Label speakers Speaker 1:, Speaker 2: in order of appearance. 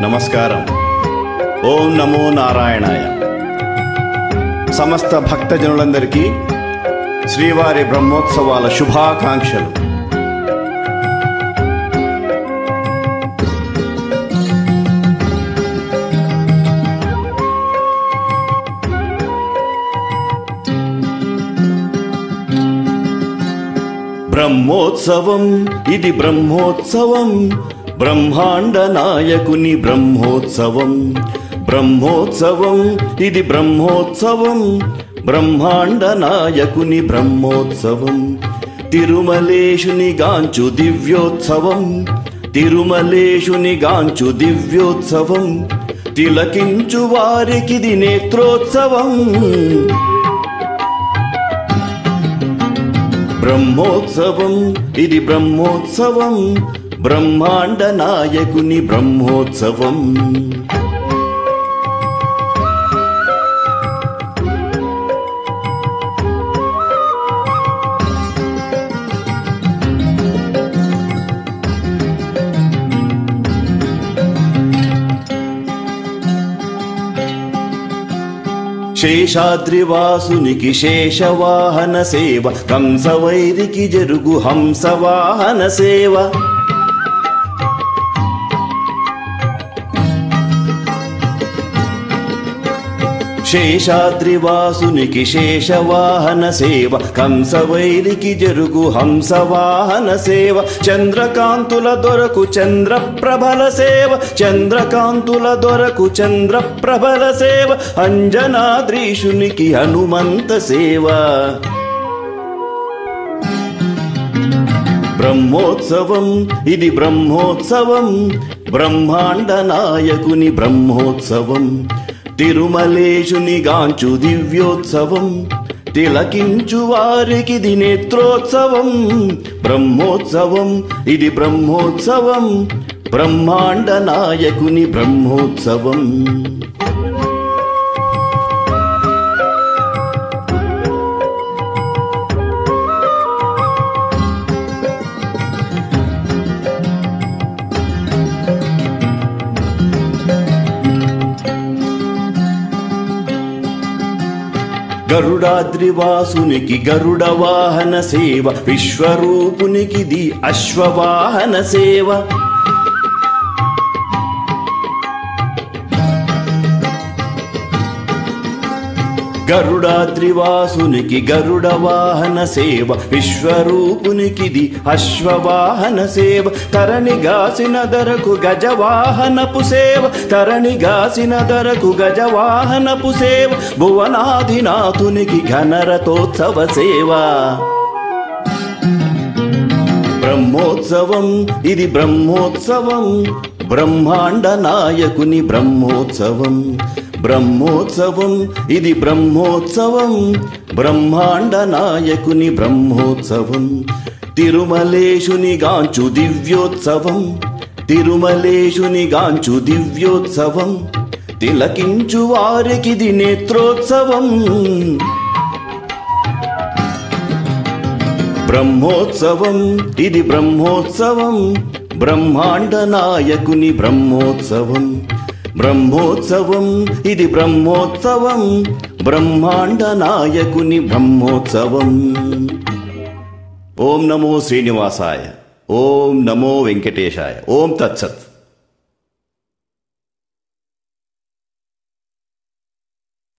Speaker 1: నమస్కారం. ఓం నమో నారాయణాయ. సమస్త భక్తజనులందరికీ శ్రీవారి బ్రహ్మోత్సవాల శుభాకాంక్షలు. బ్రహ్మోత్సవం ఇది బ్రహ్మోత్సవం, బ్రహ్మాండ నాయకుని బ్రహ్మోత్సవం. బ్రహ్మోత్సవం ఇది బ్రహ్మోత్సవం, బ్రహ్మాండ నాయకుని బ్రహ్మోత్సవం. తిరుమలేశుని గాంచు దివ్యోత్సవం, తిరుమలేశుని గాంచు దివ్యోత్సవం. తిలకించు వారికిది నేత్రోత్సవం. బ్రహ్మోత్సవం ఇది బ్రహ్మోత్సవం, బ్రహ్మాండ నాయకుని బ్రహ్మోత్సవం. శేషాద్రివాసునికి శేషవాహన సేవ, కంసవైరికి జరుగు హంసవాహన సేవ. శేషాద్రివాసునికి శేషవాహన సేవ, కంసవైరికి జరుగు హంసవాహన సేవ. చంద్రకాంతుల దొరకు చంద్రప్రభల సేవ, చంద్రకాంతుల దొరకు చంద్రప్రభల సేవ. అంజనాద్రీషునికి హనుమంత సేవ. బ్రహ్మోత్సవం ఇది బ్రహ్మోత్సవం, బ్రహ్మాండ నాయకుని బ్రహ్మోత్సవం. తిరుమలేశుని గాంచు దివ్యోత్సవం. తిలకించు వారికిది నేత్రోత్సవం. బ్రహ్మోత్సవం ఇది బ్రహ్మోత్సవం, బ్రహ్మాండ నాయకుని బ్రహ్మోత్సవం. గరుడాద్రివాసునికి గరుడ వాహన సేవ, విశ్వరూపునికిది అశ్వవాహన సేవ. గరుడాద్రివాసునికి గరుడ వాహన సేవ, విశ్వరూపునికిది అశ్వవాహన సేవ. తరణిగాసిన ధరకు గజవాహనపు సేవ, తరణిగాసిన ధరకు గజవాహనపు సేవ. భువనాధినాథునికి ఘనరథోత్సవ సేవ. బ్రహ్మోత్సవం ఇది బ్రహ్మోత్సవం, బ్రహ్మాండ నాయకుని బ్రహ్మోత్సవం. బ్రహ్మోత్సవం ఇది బ్రహ్మోత్సవం, బ్రహ్మాండ నాయకుని బ్రహ్మోత్సవం. తిరుమలేశుని గాంచు దివ్యోత్సవం, తిరుమలేశుని గాంచు దివ్యోత్సవం. తిలకించు వారికిది నేత్రోత్సవం. బ్రహ్మోత్సవం ఇది బ్రహ్మోత్సవం, బ్రహ్మాండ నాయకుని బ్రహ్మోత్సవం. బ్రహ్మోత్సవం ఇది బ్రహ్మోత్సవం, బ్రహ్మాండ నాయకుని బ్రహ్మోత్సవం. ఓం నమో శ్రీనివాసాయ, ఓం నమో వెంకటేశాయ. ఓం తత్సత్.